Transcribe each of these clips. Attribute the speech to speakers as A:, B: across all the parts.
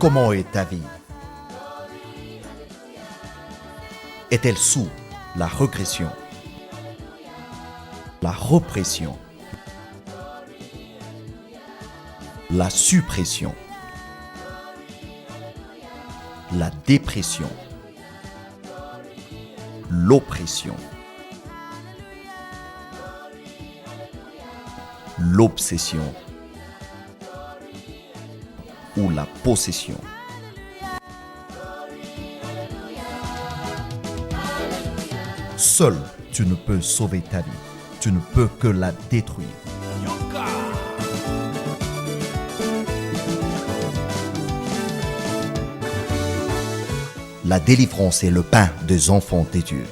A: Comment est ta vie? Est-elle sous la régression, la répression, la suppression, la dépression, l'oppression, l'obsession ou la possession? Seul, tu ne peux sauver ta vie. Tu ne peux que la détruire. La délivrance est le pain des enfants de Dieu.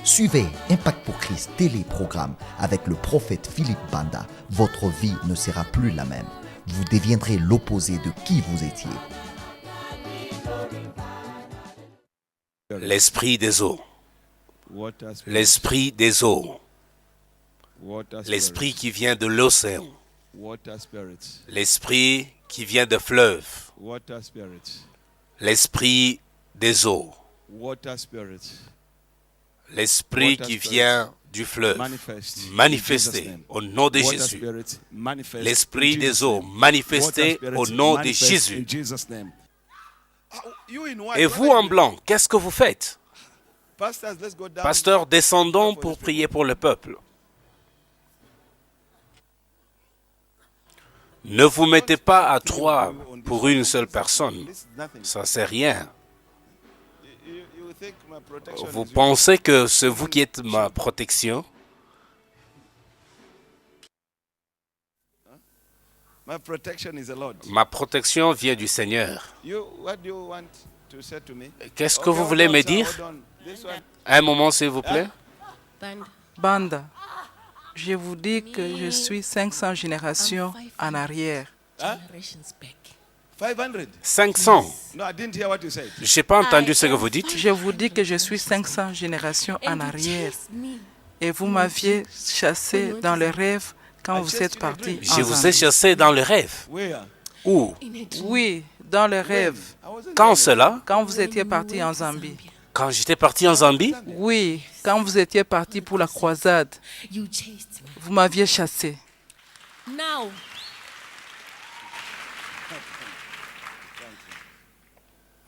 A: Suivez Impact pour Christ téléprogramme avec le prophète Philippe Banda. Votre vie ne sera plus la même. Vous deviendrez l'opposé de qui vous étiez.
B: L'esprit des eaux. L'esprit des eaux. L'esprit qui vient de l'océan. L'esprit qui vient de fleuve. L'esprit des eaux. L'esprit qui vient du fleuve. Manifesté au nom de Jésus. L'esprit des eaux. Manifesté au nom de Jésus. Et vous en blanc, qu'est-ce que vous faites? Pasteur, descendons pour prier pour le peuple. Ne vous mettez pas à trois pour une seule personne. Ça, c'est rien. Vous pensez que c'est vous qui êtes ma protection? Ma protection vient du Seigneur. Qu'est-ce que vous voulez me dire? Un moment, s'il vous plaît.
C: Banda, je vous dis que je suis 500 générations en arrière.
B: 500. Je n'ai pas entendu ce que vous dites.
C: Je vous dis que je suis 500 générations en arrière. Et vous m'aviez chassé dans le rêve quand vous êtes parti en
B: Je vous ai chassé dans le rêve. Où?
C: Oui, dans le rêve.
B: Quand cela?
C: Quand vous étiez parti en Zambie.
B: Quand j'étais parti en Zambie?
C: Oui, quand vous étiez parti pour la croisade. Vous m'aviez chassé.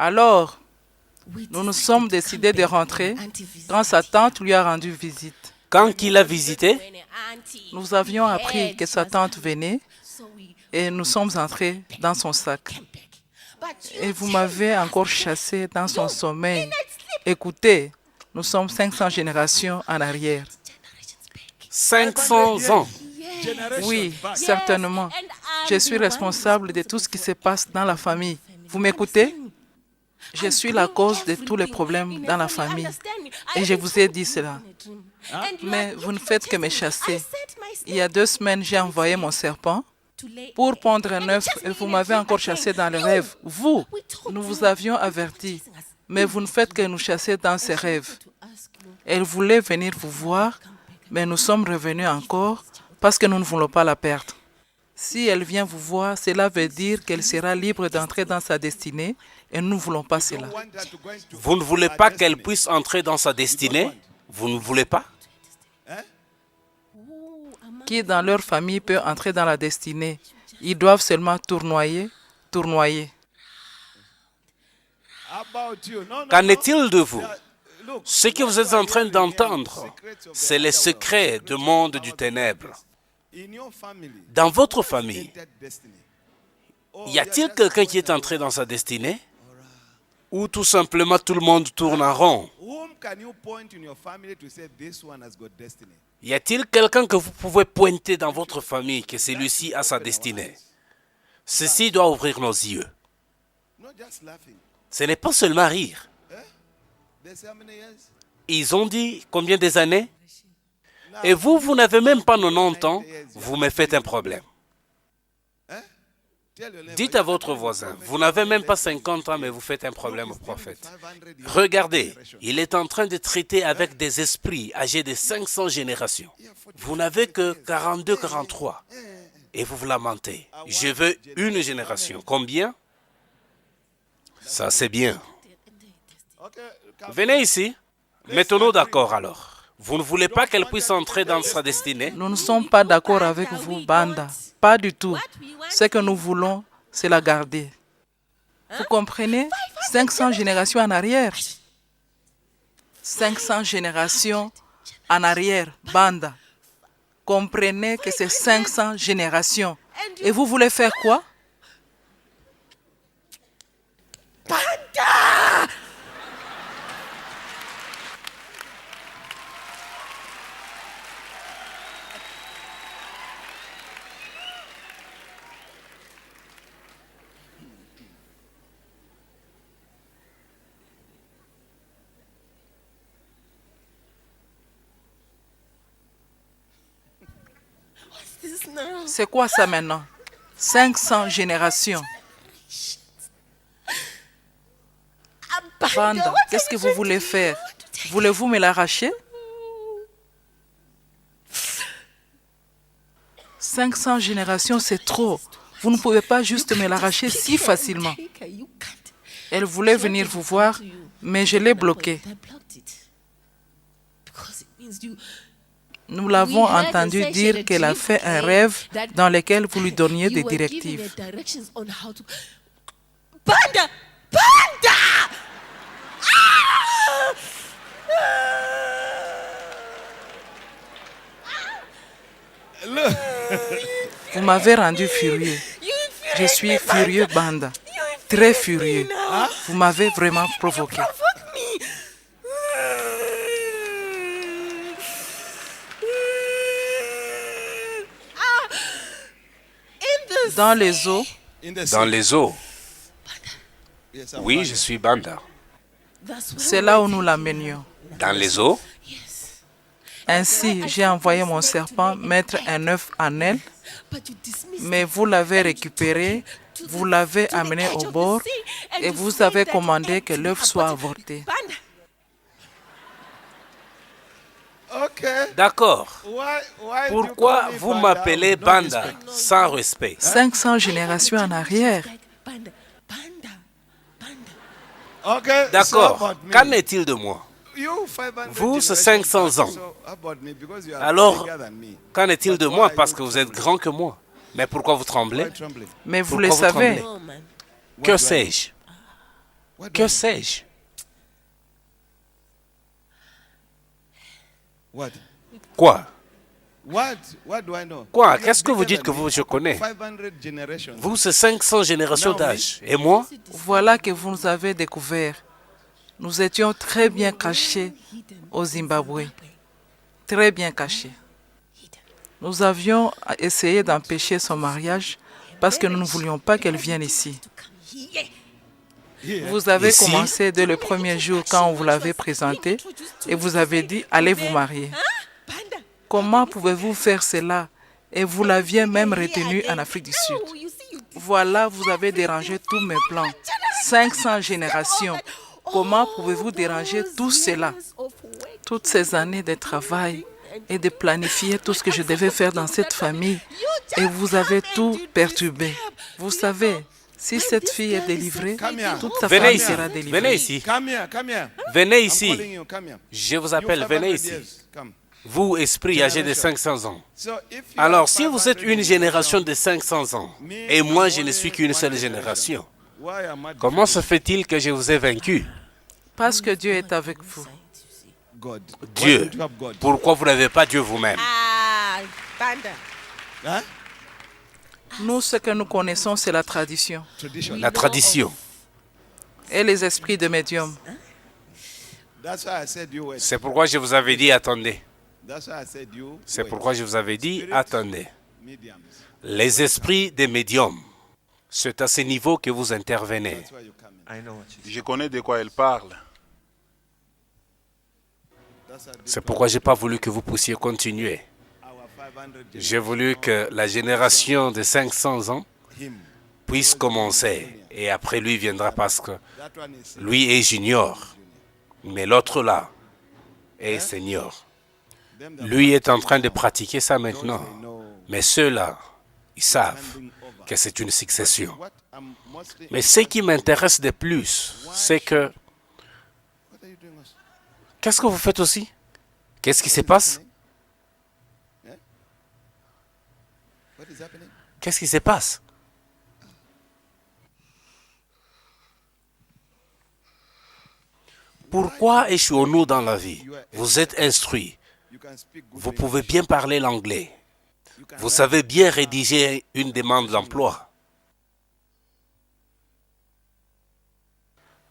C: Alors, nous nous sommes décidés de rentrer quand sa tante lui a rendu visite.
B: Quand il a visité?
C: Nous avions appris que sa tante venait et nous sommes entrés dans son sac. Et vous m'avez encore chassé dans son sommeil. Écoutez, nous sommes 500 générations en arrière.
B: 500 ans.
C: Oui, certainement. Je suis responsable de tout ce qui se passe dans la famille. Vous m'écoutez? Je suis la cause de tous les problèmes dans la famille. Et je vous ai dit cela. Mais vous ne faites que me chasser. Il y a 2 semaines, j'ai envoyé mon serpent pour pondre un œuf et vous m'avez encore chassé dans le rêve. Vous, nous vous avions averti. Mais vous ne faites que nous chasser dans ces rêves. Elle voulait venir vous voir, mais nous sommes revenus encore parce que nous ne voulons pas la perdre. Si elle vient vous voir, cela veut dire qu'elle sera libre d'entrer dans sa destinée et nous ne voulons pas cela.
B: Vous ne voulez pas qu'elle puisse entrer dans sa destinée? Vous ne voulez pas?
C: Qui dans leur famille peut entrer dans la destinée? Ils doivent seulement tournoyer.
B: Qu'en est-il de vous? Ce que vous êtes en train d'entendre, c'est les secrets du monde du ténèbre. Dans votre famille, y a-t-il quelqu'un qui est entré dans sa destinée? Ou tout simplement tout le monde tourne en rond? Y a-t-il quelqu'un que vous pouvez pointer dans votre famille que celui-ci a sa destinée? Ceci doit ouvrir nos yeux. Ce n'est pas seulement rire. Ils ont dit combien des années? Et vous, vous n'avez même pas 90 ans, vous me faites un problème. Dites à votre voisin, vous n'avez même pas 50 ans, mais vous faites un problème au prophète. Regardez, il est en train de traiter avec des esprits âgés de 500 générations. Vous n'avez que 42, 43. Et vous vous lamentez. Je veux une génération. Combien? Ça, c'est bien. Venez ici. Mettons-nous d'accord alors. Vous ne voulez pas qu'elle puisse entrer dans sa destinée?
C: Nous ne sommes pas d'accord avec vous, Banda. Pas du tout. Ce que nous voulons, c'est la garder. Vous comprenez? 500 générations en arrière. 500 générations en arrière, Banda. Comprenez que c'est 500 générations. Et vous voulez faire quoi?
D: Banda!
C: C'est quoi ça maintenant? 500 générations. Banda, qu'est-ce que vous voulez faire? Voulez-vous me l'arracher? 500 générations, c'est trop. Vous ne pouvez pas juste me l'arracher si facilement. Elle voulait venir vous voir, mais je l'ai bloquée. Nous l'avons entendu dire qu'elle a fait un rêve dans lequel vous lui donniez des directives.
D: Banda! Banda!
C: Vous m'avez rendu furieux. Je suis furieux, Banda. Très furieux. Vous m'avez vraiment provoqué. Dans les eaux.
B: Dans les eaux. Oui, je suis Banda.
C: C'est là où nous l'amenions.
B: Dans les eaux?
C: Ainsi, j'ai envoyé mon serpent mettre un œuf en elle, mais vous l'avez récupéré, vous l'avez amené au bord et vous avez commandé que l'œuf soit avorté.
B: D'accord. Pourquoi vous m'appelez Banda sans respect?
C: 500 générations en arrière.
B: D'accord. Qu'en est-il de moi? Vous, c'est 500 ans. Alors, qu'en est-il de moi parce que vous êtes grand que moi? Mais pourquoi vous tremblez?
C: Mais vous
B: Pourquoi
C: le
B: vous
C: savez.
B: tremblez? Que sais-je? Que sais-je? Quoi? Quoi? Qu'est-ce que vous dites que je connais? Vous, c'est 500 générations d'âge. Et moi?
C: Voilà que vous nous avez découvert. Nous étions très bien cachés au Zimbabwe. Très bien cachés. Nous avions essayé d'empêcher son mariage parce que nous ne voulions pas qu'elle vienne ici. Vous avez
B: Ici?
C: commencé dès le premier jour quand on vous l'avait présenté et vous avez dit « Allez vous marier ». Comment pouvez-vous faire cela? Et vous l'aviez même retenu en Afrique du Sud. Voilà, vous avez dérangé tous mes plans. 500 générations. Comment pouvez-vous déranger tout cela? Toutes ces années de travail et de planifier tout ce que je devais faire dans cette famille. Et vous avez tout perturbé. Vous savez, si cette fille est délivrée, toute sa
B: Venez
C: famille
B: ici.
C: sera délivrée.
B: Venez ici. Venez ici. Je vous appelle, venez ici. Vous, esprit âgé de 500 ans. Alors, si vous êtes une génération de 500 ans, et moi je ne suis qu'une seule génération, comment se fait-il que je vous ai vaincu?
C: Parce que Dieu est avec vous.
B: Dieu. Pourquoi vous n'avez pas Dieu vous-même?
C: Nous, ce que nous connaissons, c'est la tradition.
B: La tradition.
C: Et les esprits de médium.
B: C'est pourquoi je vous avais dit attendez. C'est pourquoi je vous avais dit attendez. Les esprits des médiums. C'est à ce niveau que vous intervenez.
E: Je connais de quoi elle parle.
B: C'est pourquoi je n'ai pas voulu que vous puissiez continuer. J'ai voulu que la génération de 500 ans puisse commencer. Et après lui viendra parce que lui est junior. Mais l'autre là est senior. Lui est en train de pratiquer ça maintenant. Mais ceux-là, ils savent que c'est une succession. Mais ce qui m'intéresse de plus, c'est que... Qu'est-ce que vous faites aussi? Qu'est-ce qui se passe? Qu'est-ce qui se passe? Pourquoi échouons-nous dans la vie? Vous êtes instruit. Vous pouvez bien parler l'anglais. Vous savez bien rédiger une demande d'emploi.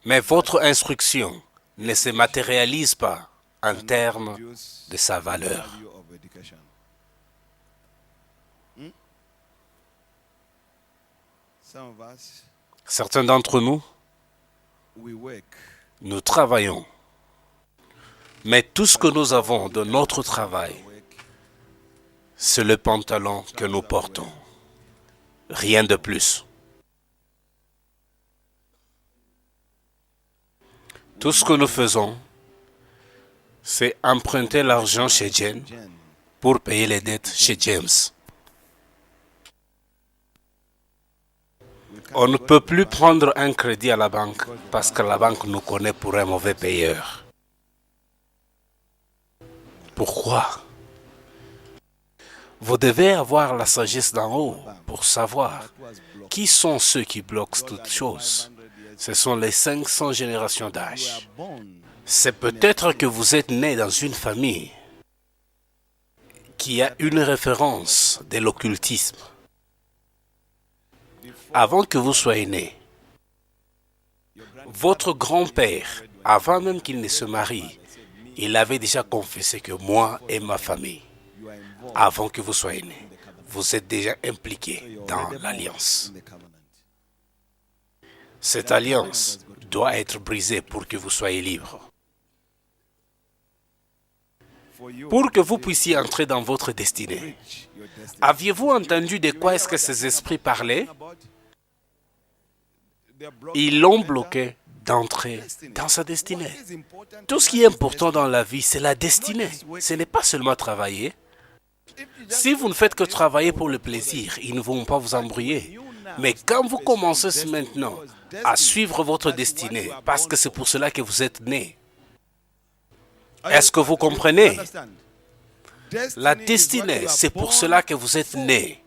B: Mais votre instruction ne se matérialise pas en termes de sa valeur. Certains d'entre nous, nous travaillons. Mais tout ce que nous avons de notre travail, c'est le pantalon que nous portons. Rien de plus. Tout ce que nous faisons, c'est emprunter l'argent chez Jane pour payer les dettes chez James. On ne peut plus prendre un crédit à la banque parce que la banque nous connaît pour un mauvais payeur. Pourquoi? Vous devez avoir la sagesse d'en haut pour savoir qui sont ceux qui bloquent toutes choses. Ce sont les 500 générations d'âge. C'est peut-être que vous êtes né dans une famille qui a une référence de l'occultisme. Avant que vous soyez né, votre grand-père, avant même qu'il ne se marie, il avait déjà confessé que moi et ma famille, avant que vous soyez né, vous êtes déjà impliqués dans l'alliance. Cette alliance doit être brisée pour que vous soyez libre. Pour que vous puissiez entrer dans votre destinée. Aviez-vous entendu de quoi est-ce que ces esprits parlaient? Ils l'ont bloqué d'entrer dans sa destinée. Tout ce qui est important dans la vie, c'est la destinée. Ce n'est pas seulement travailler. Si vous ne faites que travailler pour le plaisir, ils ne vont pas vous embrouiller. Mais quand vous commencez maintenant à suivre votre destinée, parce que c'est pour cela que vous êtes né, est-ce que vous comprenez? La destinée, c'est pour cela que vous êtes né.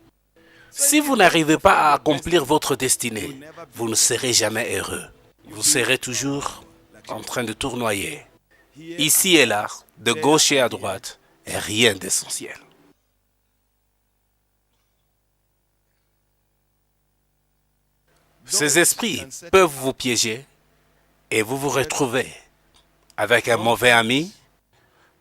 B: Si vous n'arrivez pas à accomplir votre destinée, vous ne serez jamais heureux. Vous serez toujours en train de tournoyer. Ici et là, de gauche et à droite, et rien d'essentiel. Ces esprits peuvent vous piéger et vous vous retrouvez avec un mauvais ami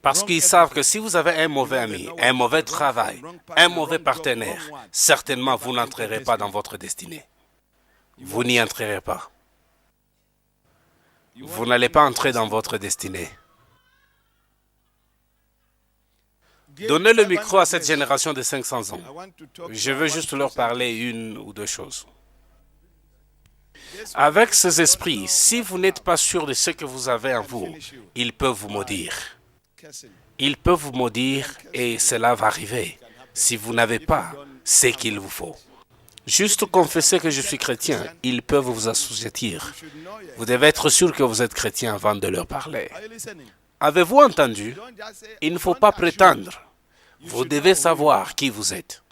B: parce qu'ils savent que si vous avez un mauvais ami, un mauvais travail, un mauvais partenaire, certainement vous n'entrerez pas dans votre destinée. Vous n'y entrerez pas. Vous n'allez pas entrer dans votre destinée. Donnez le micro à cette génération de 500 ans. Je veux juste leur parler une ou deux choses. Avec ces esprits, si vous n'êtes pas sûr de ce que vous avez en vous, ils peuvent vous maudire. Ils peuvent vous maudire et cela va arriver si vous n'avez pas ce qu'il vous faut. Juste confesser que je suis chrétien, ils peuvent vous assujettir. Vous devez être sûr que vous êtes chrétien avant de leur parler. Avez-vous entendu? Il ne faut pas prétendre. Vous devez savoir qui vous êtes.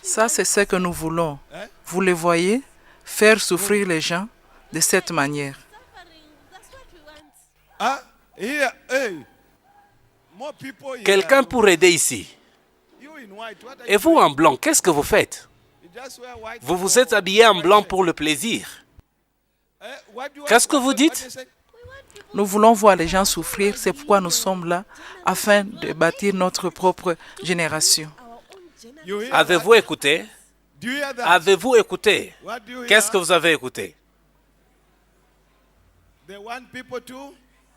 C: Ça, c'est ce que nous voulons. Vous le voyez? Faire souffrir les gens de cette manière.
B: Quelqu'un pour aider ici. Et vous en blanc, qu'est-ce que vous faites? Vous vous êtes habillé en blanc pour le plaisir. Qu'est-ce que vous dites?
C: Nous voulons voir les gens souffrir, c'est pourquoi nous sommes là, afin de bâtir notre propre génération.
B: Avez-vous écouté? Avez-vous écouté? Qu'est-ce que vous avez écouté?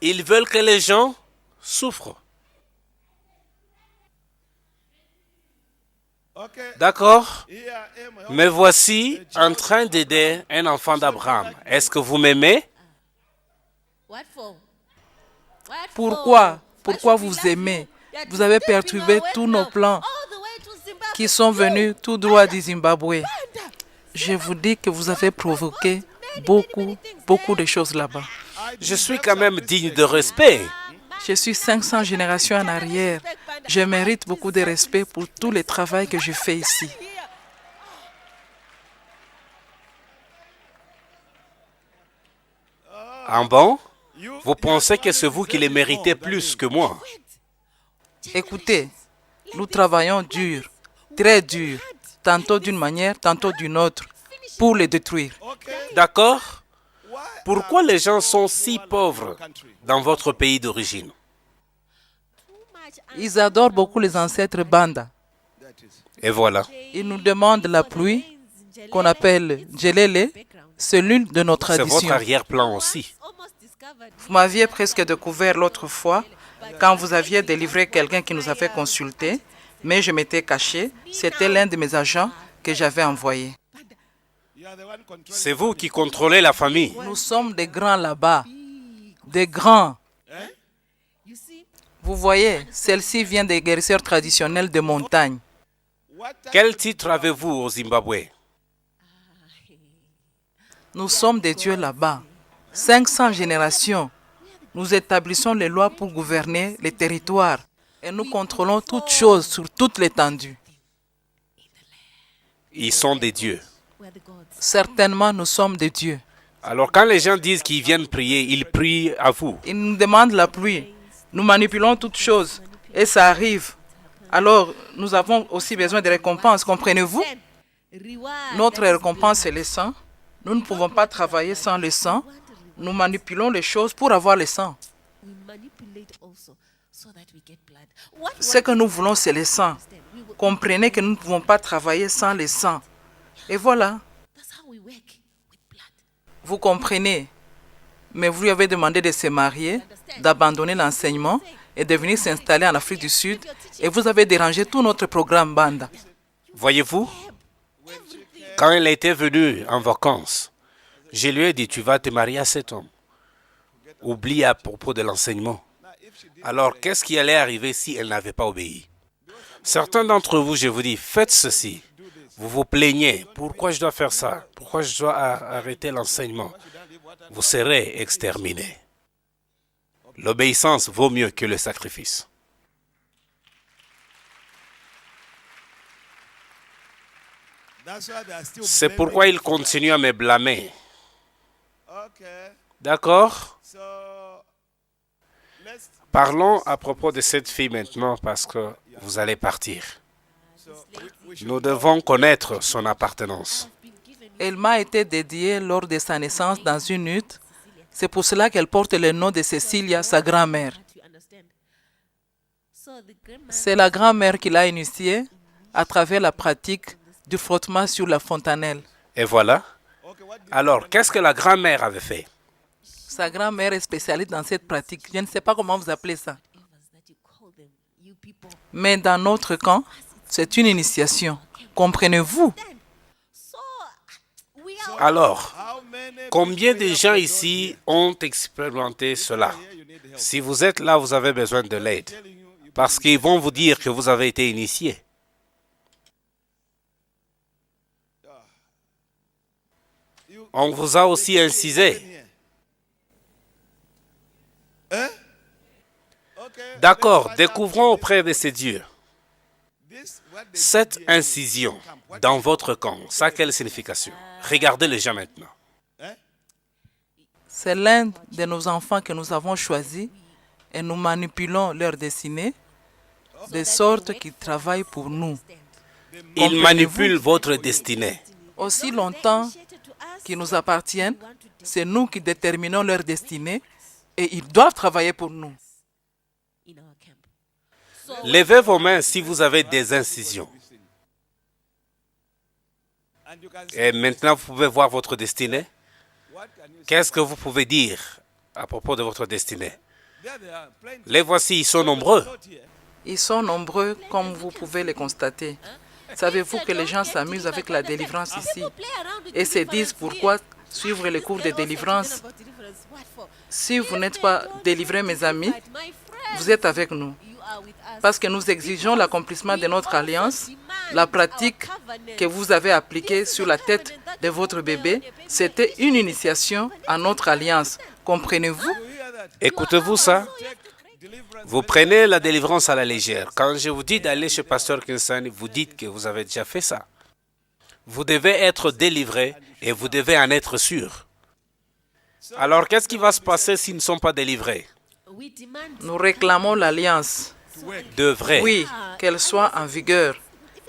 B: Ils veulent que les gens souffrent. D'accord? Me voici en train d'aider un enfant d'Abraham. Est-ce que vous m'aimez?
C: Pourquoi? Pourquoi vous aimez? Vous avez perturbé tous nos plans qui sont venus tout droit du Zimbabwe. Je vous dis que vous avez provoqué beaucoup de choses là-bas.
B: Je suis quand même digne de respect.
C: Je suis 500 générations en arrière. Je mérite beaucoup de respect pour tout le travail que je fais ici.
B: En bon? Vous pensez que c'est vous qui les méritez plus que moi?
C: Écoutez, nous travaillons dur, très dur, tantôt d'une manière, tantôt d'une autre, pour les détruire.
B: D'accord? Pourquoi les gens sont si pauvres dans votre pays d'origine?
C: Ils adorent beaucoup les ancêtres Banda.
B: Et voilà.
C: Ils nous demandent la pluie, qu'on appelle Djelele, c'est l'une de nos
B: C'est
C: traditions.
B: votre arrière-plan aussi.
C: Vous m'aviez presque découvert l'autre fois, quand vous aviez délivré quelqu'un qui nous avait consulté, mais je m'étais caché. C'était l'un de mes agents que j'avais envoyé.
B: C'est vous qui contrôlez la famille.
C: Nous sommes des grands là-bas. Des grands. Vous voyez, celle-ci vient des guérisseurs traditionnels de montagne.
B: Quel titre avez-vous au Zimbabwe?
C: Nous sommes des dieux là-bas. 500 générations. Nous établissons les lois pour gouverner les territoires. Et nous contrôlons toutes choses sur toute l'étendue.
B: Ils sont des dieux.
C: Certainement, nous sommes des dieux.
B: Alors quand les gens disent qu'ils viennent prier, ils prient à vous.
C: Ils nous demandent la pluie. Nous manipulons toutes choses. Et ça arrive. Alors, nous avons aussi besoin de récompenses. Comprenez-vous? Notre récompense, c'est le sang. Nous ne pouvons pas travailler sans le sang. Nous manipulons les choses pour avoir le sang. Ce que nous voulons, c'est le sang. Comprenez que nous ne pouvons pas travailler sans le sang. Et voilà. Vous comprenez. Mais vous lui avez demandé de se marier, d'abandonner l'enseignement et de venir s'installer en Afrique du Sud. Et vous avez dérangé tout notre programme Banda.
B: Voyez-vous, quand elle était venue en vacances, je lui ai dit, tu vas te marier à cet homme. Oublie à propos de l'enseignement. Alors, qu'est-ce qui allait arriver si elle n'avait pas obéi? Certains d'entre vous, je vous dis, faites ceci. Vous vous plaignez. Pourquoi je dois faire ça? Pourquoi je dois arrêter l'enseignement? Vous serez exterminés. L'obéissance vaut mieux que le sacrifice. C'est pourquoi il continue à me blâmer. D'accord? Parlons à propos de cette fille maintenant parce que vous allez partir. Nous devons connaître son appartenance.
C: Elle m'a été dédiée lors de sa naissance dans une hutte. C'est pour cela qu'elle porte le nom de Cecilia, sa grand-mère. C'est la grand-mère qui l'a initiée à travers la pratique du frottement sur la fontanelle.
B: Et voilà. Alors, qu'est-ce que la grand-mère avait fait?
C: Sa grand-mère est spécialiste dans cette pratique. Je ne sais pas comment vous appelez ça. Mais dans notre camp, c'est une initiation. Comprenez-vous?
B: Alors, combien de gens ici ont expérimenté cela? Si vous êtes là, vous avez besoin de l'aide. Parce qu'ils vont vous dire que vous avez été initié. On vous a aussi incisé. D'accord, découvrons auprès de ces dieux. Cette incision dans votre camp, ça a quelle signification? Regardez les gens maintenant.
C: C'est l'un de nos enfants que nous avons choisi et nous manipulons leur destinée de sorte qu'ils travaillent pour nous.
B: Ils manipulent votre destinée.
C: Aussi longtemps qu'ils nous appartiennent, c'est nous qui déterminons leur destinée et ils doivent travailler pour nous.
B: Levez vos mains si vous avez des incisions. Et maintenant, vous pouvez voir votre destinée. Qu'est-ce que vous pouvez dire à propos de votre destinée? Les voici, ils sont nombreux.
C: Ils sont nombreux comme vous pouvez le constater. Savez-vous que les gens s'amusent avec la délivrance ici et se disent pourquoi suivre les cours de délivrance? Si vous n'êtes pas délivrés, mes amis, vous êtes avec nous. Parce que nous exigeons l'accomplissement de notre alliance. La pratique que vous avez appliquée sur la tête de votre bébé, c'était une initiation à notre alliance. Comprenez-vous?
B: Écoutez-vous ça? Vous prenez la délivrance à la légère. Quand je vous dis d'aller chez Pasteur Kinsani, vous dites que vous avez déjà fait ça. Vous devez être délivré et vous devez en être sûr. Alors, qu'est-ce qui va se passer s'ils ne sont pas délivrés?
C: Nous réclamons l'alliance.
B: De vrai.
C: Oui, qu'elle soit en vigueur.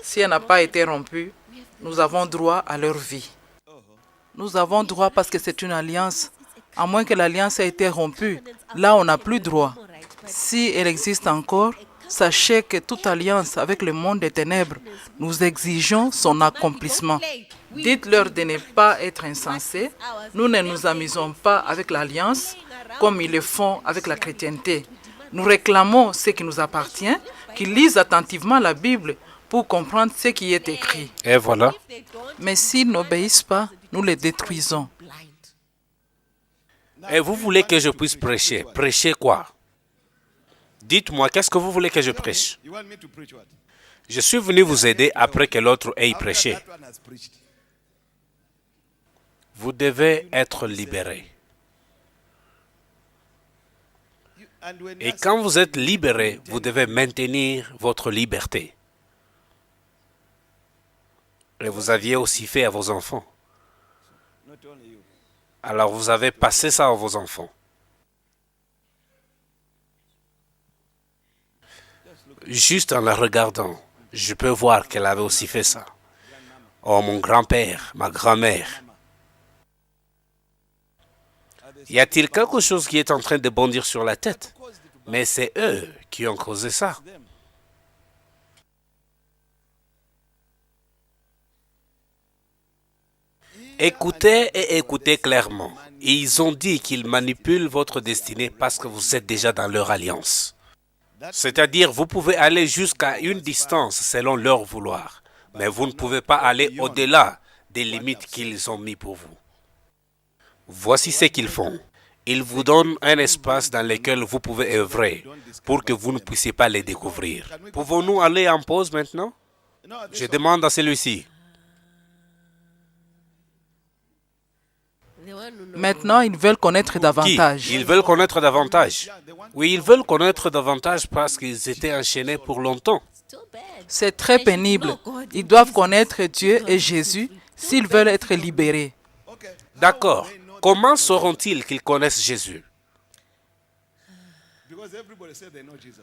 C: Si elle n'a pas été rompue, nous avons droit à leur vie. Nous avons droit parce que c'est une alliance. À moins que l'alliance ait été rompue, là on n'a plus droit. Si elle existe encore, sachez que toute alliance avec le monde des ténèbres, nous exigeons son accomplissement. Dites-leur de ne pas être insensés. Nous ne nous amusons pas avec l'alliance comme ils le font avec la chrétienté. Nous réclamons ce qui nous appartient, qu'ils lisent attentivement la Bible pour comprendre ce qui est écrit.
B: Et voilà.
C: Mais s'ils n'obéissent pas, nous les détruisons.
B: Et vous voulez que je puisse prêcher? Prêcher quoi? Dites-moi, qu'est-ce que vous voulez que je prêche? Je suis venu vous aider après que l'autre ait prêché. Vous devez être libéré. Et quand vous êtes libéré, vous devez maintenir votre liberté. Et vous aviez aussi fait à vos enfants. Alors vous avez passé ça à vos enfants. Juste en la regardant, je peux voir qu'elle avait aussi fait ça. Oh, mon grand-père, ma grand-mère. Y a-t-il quelque chose qui est en train de bondir sur la tête? Mais c'est eux qui ont causé ça. Écoutez et écoutez clairement. Ils ont dit qu'ils manipulent votre destinée parce que vous êtes déjà dans leur alliance. C'est-à-dire, vous pouvez aller jusqu'à une distance selon leur vouloir, mais vous ne pouvez pas aller au-delà des limites qu'ils ont mis pour vous. Voici ce qu'ils font. Ils vous donnent un espace dans lequel vous pouvez œuvrer pour que vous ne puissiez pas les découvrir. Pouvons-nous aller en pause maintenant? Je demande à celui-ci.
C: Maintenant, ils veulent connaître davantage.
B: Ils veulent connaître davantage. Oui, ils veulent connaître davantage parce qu'ils étaient enchaînés pour longtemps.
C: C'est très pénible. Ils doivent connaître Dieu et Jésus s'ils veulent être libérés.
B: D'accord. Comment sauront-ils qu'ils connaissent Jésus?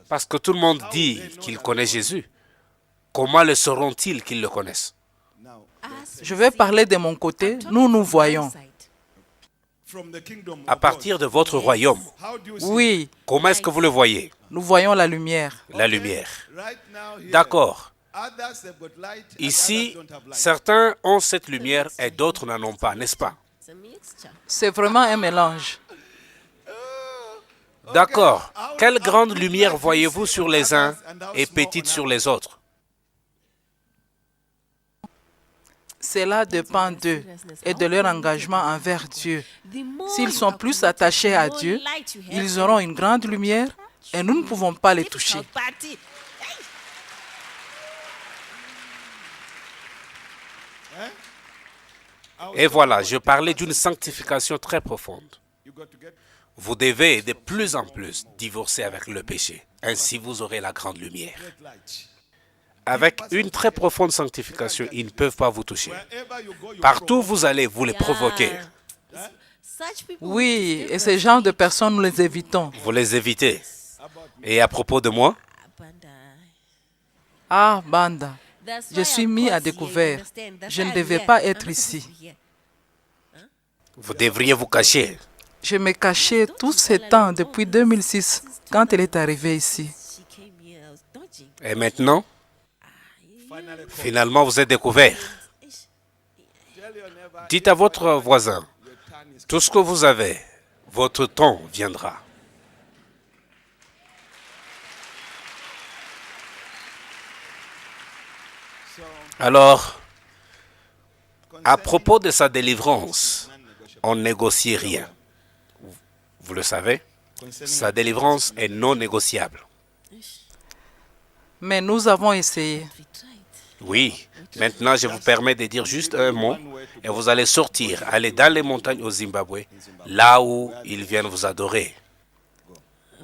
B: Parce que tout le monde dit qu'il connaît Jésus. Comment le sauront-ils qu'ils le connaissent?
C: Je vais parler de mon côté. Nous voyons.
B: À partir de votre royaume.
C: Oui.
B: Comment est-ce que vous le voyez?
C: Nous voyons la lumière.
B: La lumière. D'accord. Ici, certains ont cette lumière et d'autres n'en ont pas, n'est-ce pas?
C: C'est vraiment un mélange.
B: D'accord. Quelle grande lumière voyez-vous sur les uns et petite sur les autres?
C: Cela dépend d'eux et de leur engagement envers Dieu. S'ils sont plus attachés à Dieu, ils auront une grande lumière et nous ne pouvons pas les toucher.
B: Et voilà, je parlais d'une sanctification très profonde. Vous devez de plus en plus divorcer avec le péché. Ainsi, vous aurez la grande lumière. Avec une très profonde sanctification, ils ne peuvent pas vous toucher. Partout où vous allez, vous les provoquez.
C: Oui, et ces genres de personnes, nous les évitons.
B: Vous les évitez. Et à propos de moi?
C: Ah, Banda, je suis mis à découvert. Je ne devais pas être ici.
B: Vous devriez vous cacher.
C: Je me cachais tout ce temps depuis 2006, quand elle est arrivée ici.
B: Et maintenant? Finalement, vous êtes découvert. Dites à votre voisin, tout ce que vous avez, votre temps viendra. Alors, à propos de sa délivrance, on ne négocie rien. Vous le savez, sa délivrance est non négociable.
C: Mais nous avons essayé.
B: Oui, maintenant je vous permets de dire juste un mot et vous allez sortir, aller dans les montagnes au Zimbabwe, là où ils viennent vous adorer.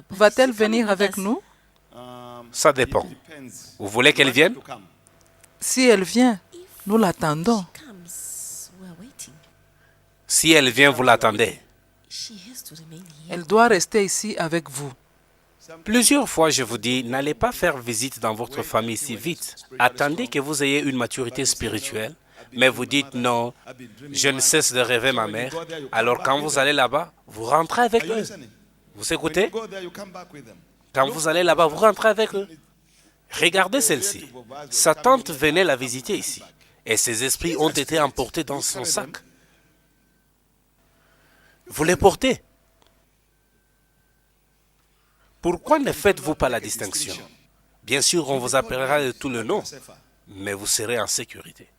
C: Va-t-elle venir avec nous?
B: Ça dépend. Vous voulez qu'elle vienne?
C: Si elle vient, nous l'attendons.
B: Si elle vient, vous l'attendez.
C: Elle doit rester ici avec vous.
B: Plusieurs fois, je vous dis, n'allez pas faire visite dans votre famille si vite. Attendez que vous ayez une maturité spirituelle, mais vous dites non, je ne cesse de rêver ma mère. Alors quand vous allez là-bas, vous rentrez avec eux. Vous écoutez? Quand vous allez là-bas, vous rentrez avec eux. Regardez celle-ci. Sa tante venait la visiter ici, et ses esprits ont été emportés dans son sac. Vous les portez. Pourquoi ne faites-vous pas la distinction? Bien sûr, on vous appellera de tout le nom, mais vous serez en sécurité.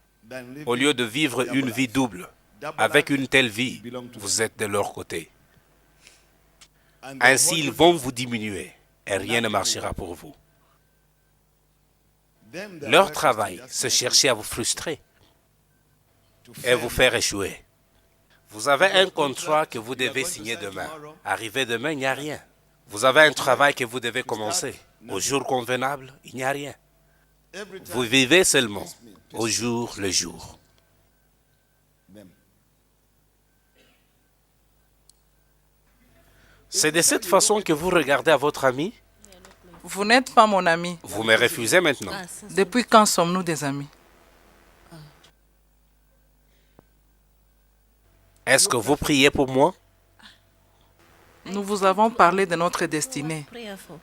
B: Au lieu de vivre une vie double, avec une telle vie, vous êtes de leur côté. Ainsi, ils vont vous diminuer et rien ne marchera pour vous. Leur travail, c'est chercher à vous frustrer et vous faire échouer. Vous avez un contrat que vous devez signer demain. Arrivé demain, il n'y a rien. Vous avez un travail que vous devez commencer. Au jour convenable, il n'y a rien. Vous vivez seulement au jour le jour. C'est de cette façon que vous regardez à votre ami?
C: Vous n'êtes pas mon ami.
B: Vous me refusez maintenant.
C: Depuis quand sommes-nous des amis?
B: Est-ce que vous priez pour moi?
C: Nous vous avons parlé de notre destinée.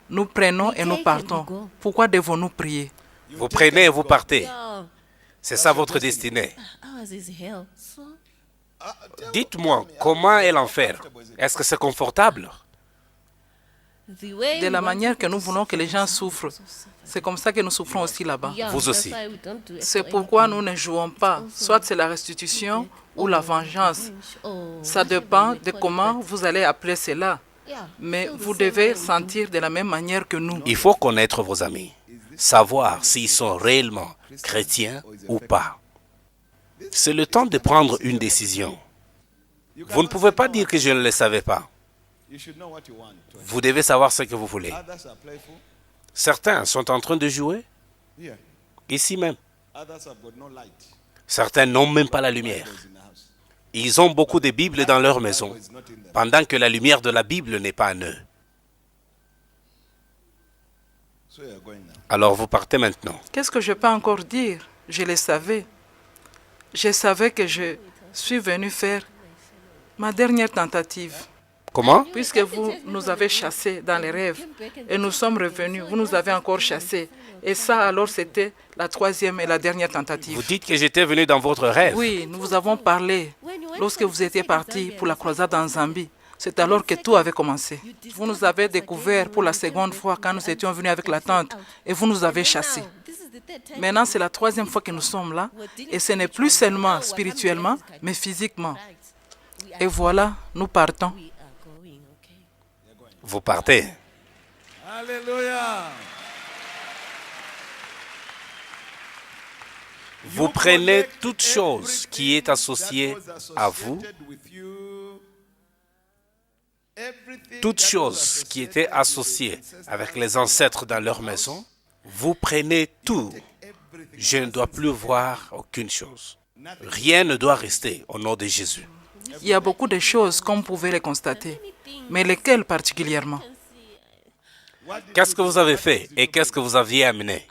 C: Nous prenons et nous partons. Pourquoi devons-nous prier?
B: Vous prenez et vous partez. C'est ça votre destinée. Dites-moi, comment est l'enfer? Est-ce que c'est confortable?
C: De la manière que nous voulons que les gens souffrent, c'est comme ça que nous souffrons aussi là-bas.
B: Vous aussi.
C: C'est pourquoi nous ne jouons pas. Soit c'est la restitution ou la vengeance. Ça dépend de comment vous allez appeler cela. Mais vous devez sentir de la même manière que nous.
B: Il faut connaître vos amis, savoir s'ils sont réellement chrétiens ou pas. C'est le temps de prendre une décision. Vous ne pouvez pas dire que je ne le savais pas. Vous devez savoir ce que vous voulez. Certains sont en train de jouer, ici même. Certains n'ont même pas la lumière. Ils ont beaucoup de Bibles dans leur maison, pendant que la lumière de la Bible n'est pas en eux. Alors vous partez maintenant.
C: Qu'est-ce que je peux encore dire? Je le savais. Je savais que je suis venu faire ma dernière tentative.
B: Comment?
C: Puisque vous nous avez chassés dans les rêves et nous sommes revenus, vous nous avez encore chassés. Et ça, alors, c'était la troisième et la dernière tentative.
B: Vous dites que j'étais venu dans votre rêve?
C: Oui, nous vous avons parlé lorsque vous étiez partis pour la croisade en Zambie. C'est alors que tout avait commencé. Vous nous avez découverts pour la seconde fois quand nous étions venus avec la tante et vous nous avez chassés. Maintenant, c'est la troisième fois que nous sommes là et ce n'est plus seulement spirituellement, mais physiquement. Et voilà, nous partons.
B: Vous partez.
E: Alléluia.
B: Vous prenez toute chose qui est associée à vous, toute chose qui était associée avec les ancêtres dans leur maison, vous prenez tout. Je ne dois plus voir aucune chose. Rien ne doit rester au nom de Jésus.
C: Il y a beaucoup de choses, comme vous pouvez les constater. Mais lesquelles particulièrement?
B: Qu'est-ce que vous avez fait et qu'est-ce que vous aviez amené?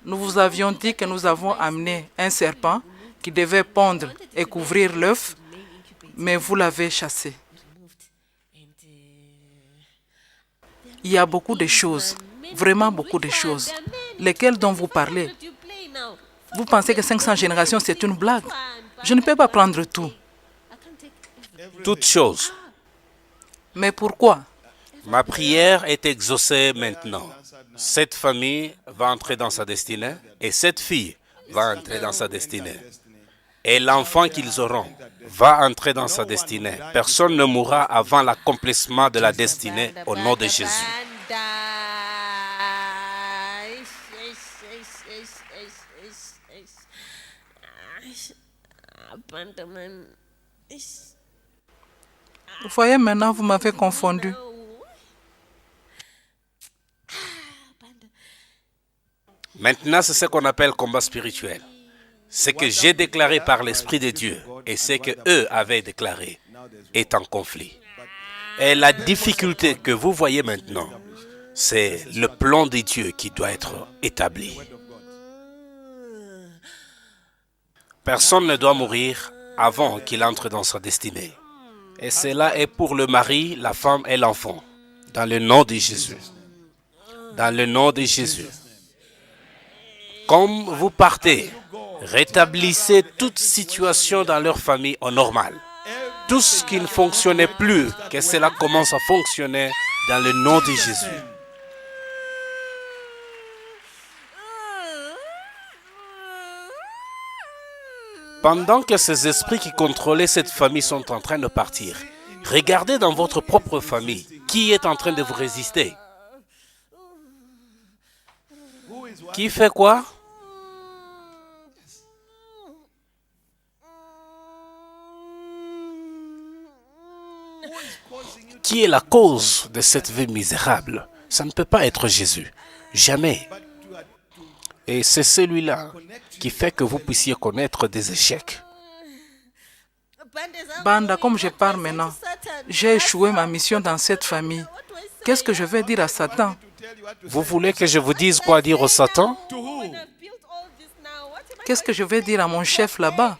C: Nous vous avions dit que nous avons amené un serpent qui devait pondre et couvrir l'œuf, mais vous l'avez chassé. Il y a beaucoup de choses, vraiment beaucoup de choses. Lesquelles dont vous parlez? Vous pensez que 500 générations, c'est une blague? Je ne peux pas prendre tout.
B: Toute chose.
C: Mais pourquoi?
B: Ma prière est exaucée maintenant. cette famille va entrer dans sa destinée et cette fille va entrer dans sa destinée. Et l'enfant qu'ils auront va entrer dans sa destinée. Personne ne mourra avant l'accomplissement de la destinée au nom de Jésus.
C: Vous voyez, maintenant, vous m'avez confondu.
B: Maintenant, c'est ce qu'on appelle combat spirituel. Ce que j'ai déclaré par l'Esprit de Dieu et ce que eux avaient déclaré est en conflit. Et la difficulté que vous voyez maintenant, c'est le plan de Dieu qui doit être établi. Personne ne doit mourir avant qu'il entre dans sa destinée. Et cela est pour le mari, la femme et l'enfant. Dans le nom de Jésus. Dans le nom de Jésus. Comme vous partez, rétablissez toute situation dans leur famille au normal. Tout ce qui ne fonctionnait plus, que cela commence à fonctionner dans le nom de Jésus. Pendant que ces esprits qui contrôlaient cette famille sont en train de partir, regardez dans votre propre famille qui est en train de vous résister. Qui fait quoi? Qui est la cause de cette vie misérable? Ça ne peut pas être Jésus. Jamais. Et c'est celui-là qui fait que vous puissiez connaître des échecs.
C: Banda, comme je pars maintenant, j'ai échoué ma mission dans cette famille. Qu'est-ce que je vais dire à Satan?
B: Vous voulez que je vous dise quoi dire au Satan?
C: Qu'est-ce que je vais dire à mon chef là-bas?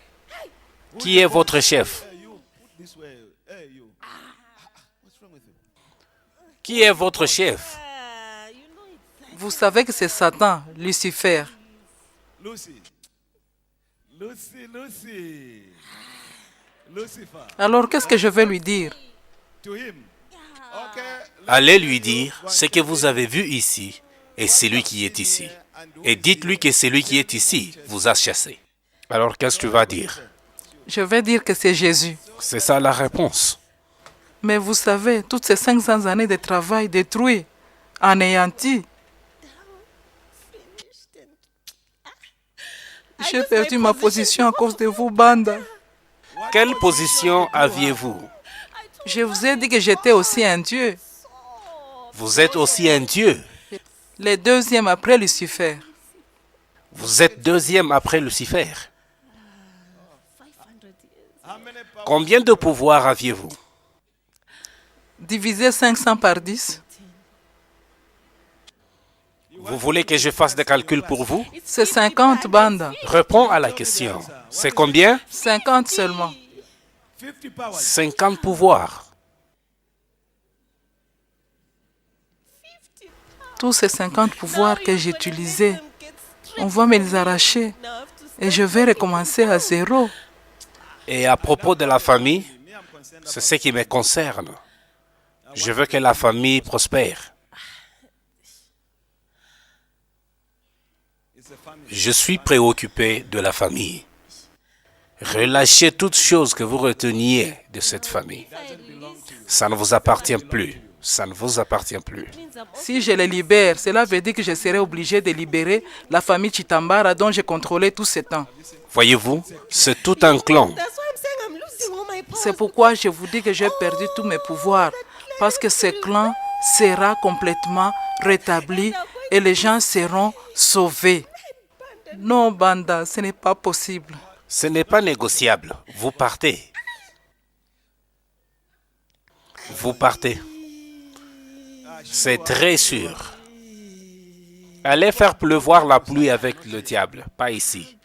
B: Qui est votre chef? Qui est votre chef?
C: Vous savez que c'est Satan, Lucifer. Alors qu'est-ce que je vais lui dire?
B: Allez lui dire ce que vous avez vu ici et celui qui est ici. Et dites-lui que celui qui est ici vous a chassé. Alors qu'est-ce que tu vas dire?
C: Je vais dire que c'est Jésus.
B: C'est ça la réponse.
C: Mais vous savez, toutes ces 500 années de travail détruites, anéanties, j'ai perdu ma position à cause de vous, Banda.
B: Quelle position aviez-vous?
C: Je vous ai dit que j'étais aussi un Dieu.
B: Vous êtes aussi un Dieu.
C: Le deuxième après Lucifer.
B: Vous êtes deuxième après Lucifer. Combien de pouvoir aviez-vous?
C: Diviser 500 par 10.
B: Vous voulez que je fasse des calculs pour vous?
C: C'est 50, Banda.
B: Réponds à la question. C'est combien?
C: 50 seulement.
B: 50 pouvoirs.
C: Tous ces 50 pouvoirs que j'utilisais, on va me les arracher. Et je vais recommencer à zéro.
B: Et à propos de la famille, c'est ce qui me concerne. Je veux que la famille prospère. Je suis préoccupé de la famille. Relâchez toutes choses que vous reteniez de cette famille. Ça ne vous appartient plus. Ça ne vous appartient plus.
C: Si je les libère, cela veut dire que je serai obligé de libérer la famille Chitambara dont j'ai contrôlé tout ce temps.
B: Voyez-vous, c'est tout un clan.
C: C'est pourquoi je vous dis que j'ai perdu tous mes pouvoirs. Parce que ce clan sera complètement rétabli et les gens seront sauvés. Non, Banda, ce n'est pas possible.
B: Ce n'est pas négociable. Vous partez. Vous partez. C'est très sûr. Allez faire pleuvoir la pluie avec le diable, pas ici.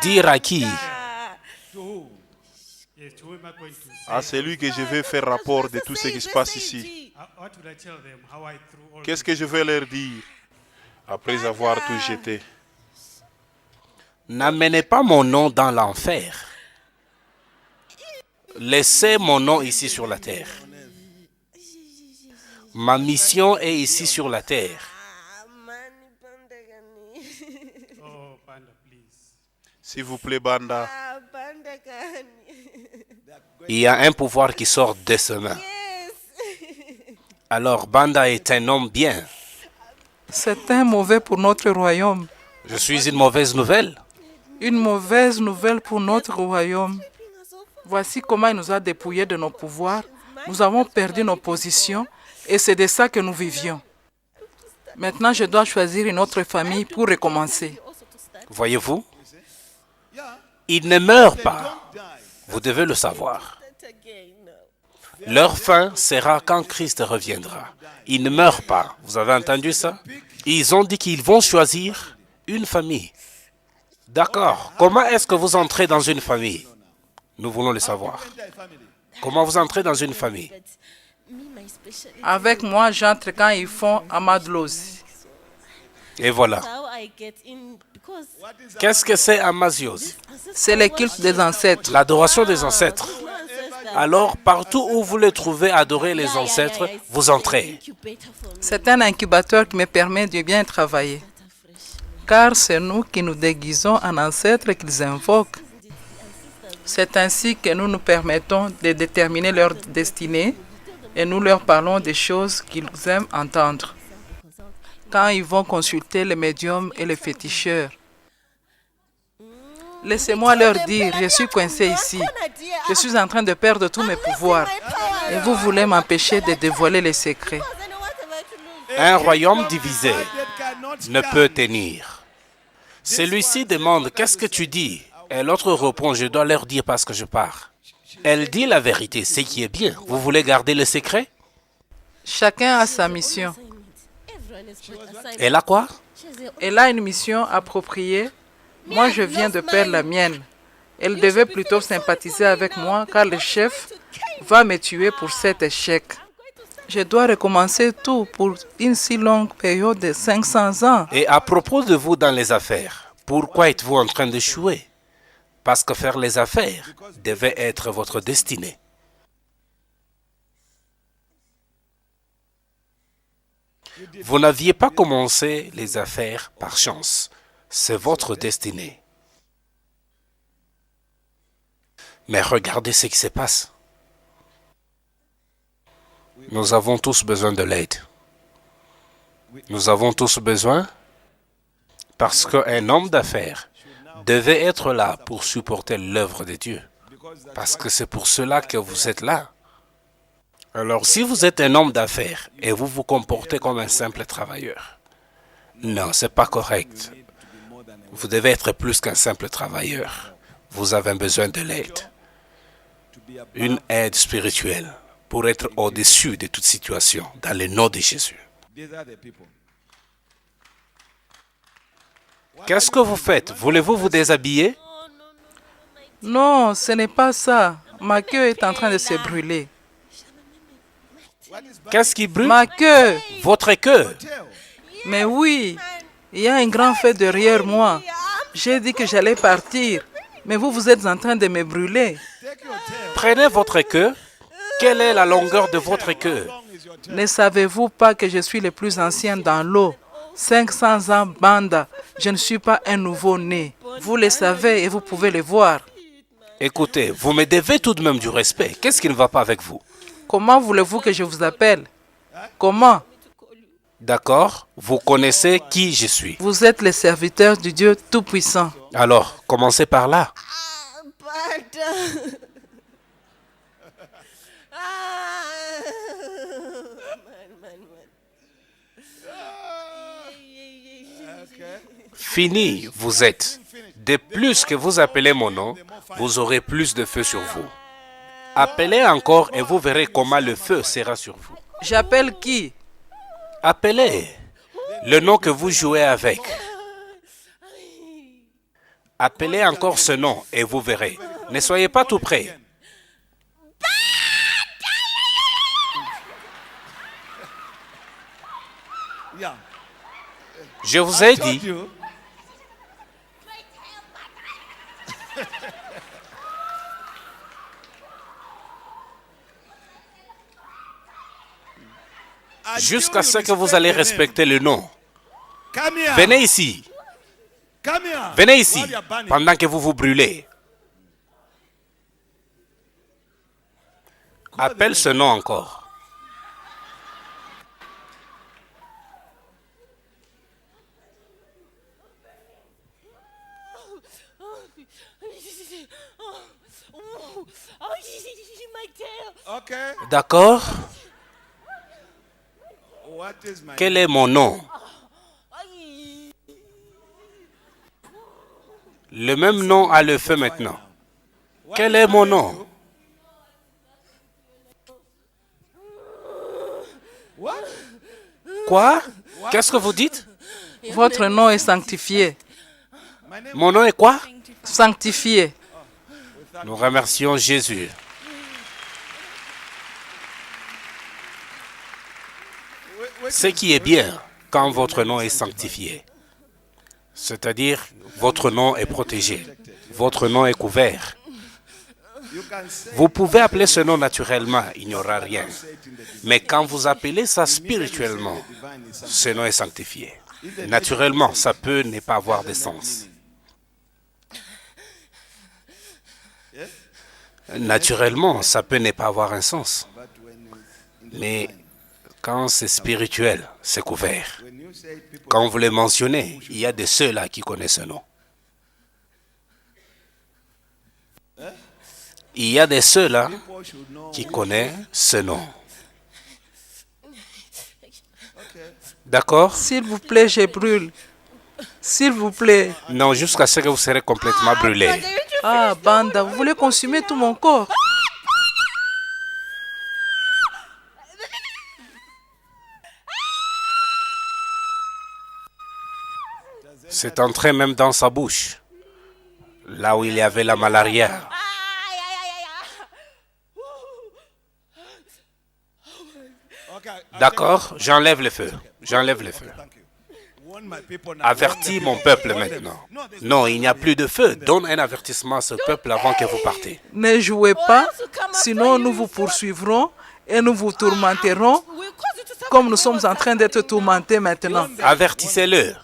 B: Dire à qui?
F: À celui que je vais faire rapport de tout ce qui se passe ici. Qu'est-ce que je vais leur dire? après avoir tout jeté.
B: N'amenez pas mon nom dans l'enfer. Laissez mon nom ici sur la terre. Ma mission est ici sur la terre.
F: S'il vous plaît, Banda.
B: Il y a un pouvoir qui sort de ses mains. Alors Banda est un homme bien.
C: C'est un mauvais pour notre royaume.
B: Je suis une mauvaise nouvelle.
C: Une mauvaise nouvelle pour notre royaume. Voici comment il nous a dépouillés de nos pouvoirs. Nous avons perdu nos positions et c'est de ça que nous vivions. Maintenant, je dois choisir une autre famille pour recommencer.
B: Voyez-vous, ils ne meurent pas. Vous devez le savoir. Leur fin sera quand Christ reviendra. Ils ne meurent pas. Vous avez entendu ça? Ils ont dit qu'ils vont choisir une famille. D'accord. Comment est-ce que vous entrez dans une famille? Nous voulons le savoir. Comment vous entrez dans une famille?
C: Avec moi, j'entre quand ils font Amadlos.
B: Et voilà. Qu'est-ce que c'est Amazios?
C: C'est le culte des ancêtres.
B: L'adoration des ancêtres. Alors, partout où vous les trouvez adorer les ancêtres, vous entrez.
C: C'est un incubateur qui me permet de bien travailler. Car c'est nous qui nous déguisons en ancêtres qu'ils invoquent. C'est ainsi que nous nous permettons de déterminer leur destinée et nous leur parlons des choses qu'ils aiment entendre. Quand ils vont consulter les médiums et les féticheurs, laissez-moi leur dire, je suis coincé ici. Je suis en train de perdre tous mes pouvoirs. Et vous voulez m'empêcher de dévoiler les secrets.
B: Un royaume divisé ne peut tenir. Celui-ci demande, qu'est-ce que tu dis? Et l'autre répond, je dois leur dire parce que je pars. Elle dit la vérité, ce qui est bien. Vous voulez garder le secret?
C: Chacun a sa mission.
B: Elle a quoi?
C: Elle a une mission appropriée. Moi, je viens de perdre la mienne. Elle devait plutôt sympathiser avec moi car le chef va me tuer pour cet échec. Je dois recommencer tout pour une si longue période de 500 ans.
B: Et à propos de vous dans les affaires, pourquoi êtes-vous en train d'échouer? Parce que faire les affaires devait être votre destinée. Vous n'aviez pas commencé les affaires par chance. C'est votre destinée. Mais regardez ce qui se passe. Nous avons tous besoin de l'aide. Nous avons tous besoin parce qu'un homme d'affaires devait être là pour supporter l'œuvre de Dieu. Parce que c'est pour cela que vous êtes là. Alors si vous êtes un homme d'affaires et vous vous comportez comme un simple travailleur, non, ce n'est pas correct. Vous devez être plus qu'un simple travailleur. Vous avez besoin de l'aide. Une aide spirituelle pour être au-dessus de toute situation dans le nom de Jésus. Qu'est-ce que vous faites? Voulez-vous vous déshabiller?
C: Non, ce n'est pas ça. Ma queue est en train de se brûler.
B: Qu'est-ce qui brûle?
C: Ma queue!
B: Votre queue.
C: Mais oui, il y a un grand feu derrière moi. J'ai dit que j'allais partir, mais vous êtes en train de me brûler.
B: Prenez votre queue. Quelle est la longueur de votre queue?
C: Ne savez-vous pas que je suis le plus ancien dans l'eau? 500 ans Banda, je ne suis pas un nouveau-né. Vous le savez et vous pouvez le voir.
B: Écoutez, vous me devez tout de même du respect. Qu'est-ce qui ne va pas avec vous?
C: Comment voulez-vous que je vous appelle? Comment?
B: D'accord, vous connaissez qui je suis.
C: Vous êtes le serviteur du Dieu Tout-Puissant.
B: Alors, commencez par là. Fini, vous êtes. De plus que vous appelez mon nom, vous aurez plus de feu sur vous. Appelez encore et vous verrez comment le feu sera sur vous.
C: J'appelle qui?
B: Appelez le nom que vous jouez avec. Appelez encore ce nom et vous verrez. Ne soyez pas tout près. Je vous ai dit, jusqu'à ce que vous allez respecter le nom. Venez ici. Venez ici pendant que vous vous brûlez. Appelle ce nom encore. D'accord? Quel est mon nom? Le même nom a le feu maintenant. Quel est mon nom? Quoi? Qu'est-ce que vous dites?
C: Votre nom est sanctifié.
B: Mon nom est quoi?
C: Sanctifié.
B: Nous remercions Jésus. Ce qui est bien quand votre nom est sanctifié, c'est-à-dire votre nom est protégé, votre nom est couvert. Vous pouvez appeler ce nom naturellement, il n'y aura rien. Mais quand vous appelez ça spirituellement, ce nom est sanctifié. Naturellement, ça peut ne pas avoir de sens. Naturellement, ça peut ne pas avoir un sens. Mais quand c'est spirituel, c'est couvert. Quand vous le mentionnez, il y a de ceux-là qui connaissent ce nom. Il y a de ceux-là qui connaissent ce nom. D'accord?
C: S'il vous plaît, je brûle. S'il vous plaît.
B: Non, jusqu'à ce que vous serez complètement brûlé.
C: Ah, Banda, vous voulez consumer tout mon corps?
B: C'est entré même dans sa bouche, là où il y avait la malaria. D'accord, j'enlève le feu. J'enlève le feu. Avertis mon peuple maintenant. Non, il n'y a plus de feu. Donne un avertissement à ce peuple avant que vous partez.
C: Ne jouez pas, sinon nous vous poursuivrons et nous vous tourmenterons comme nous sommes en train d'être tourmentés maintenant.
B: Avertissez-le.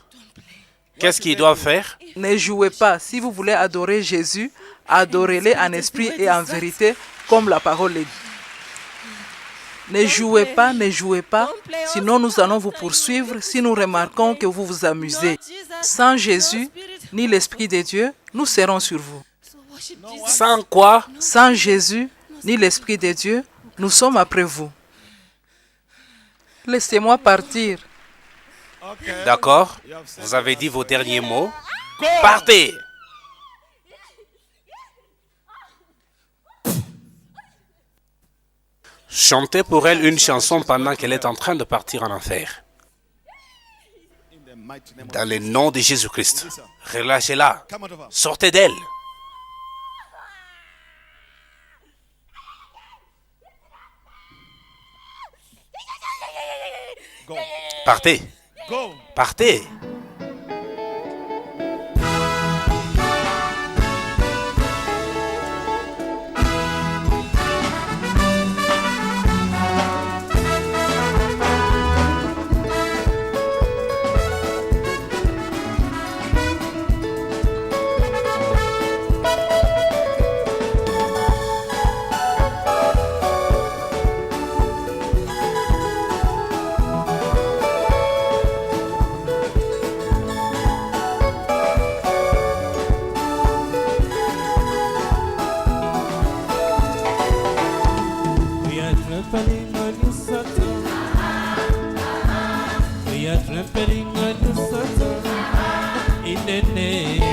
B: Qu'est-ce qu'ils doivent faire?
C: Ne jouez pas. Si vous voulez adorer Jésus, adorez-le en esprit et en vérité, comme la parole le dit. Ne jouez pas, sinon nous allons vous poursuivre si nous remarquons que vous vous amusez. Sans Jésus, ni l'Esprit de Dieu, nous serons sur vous.
B: Sans quoi?
C: Sans Jésus, ni l'Esprit de Dieu, nous sommes après vous. Laissez-moi partir.
B: D'accord, vous avez dit vos derniers mots. Partez! Chantez pour elle une chanson pendant qu'elle est en train de partir en enfer. Dans le nom de Jésus-Christ, relâchez-la. Sortez d'elle. Partez. Partez.
G: We are trampling on the Satan in the name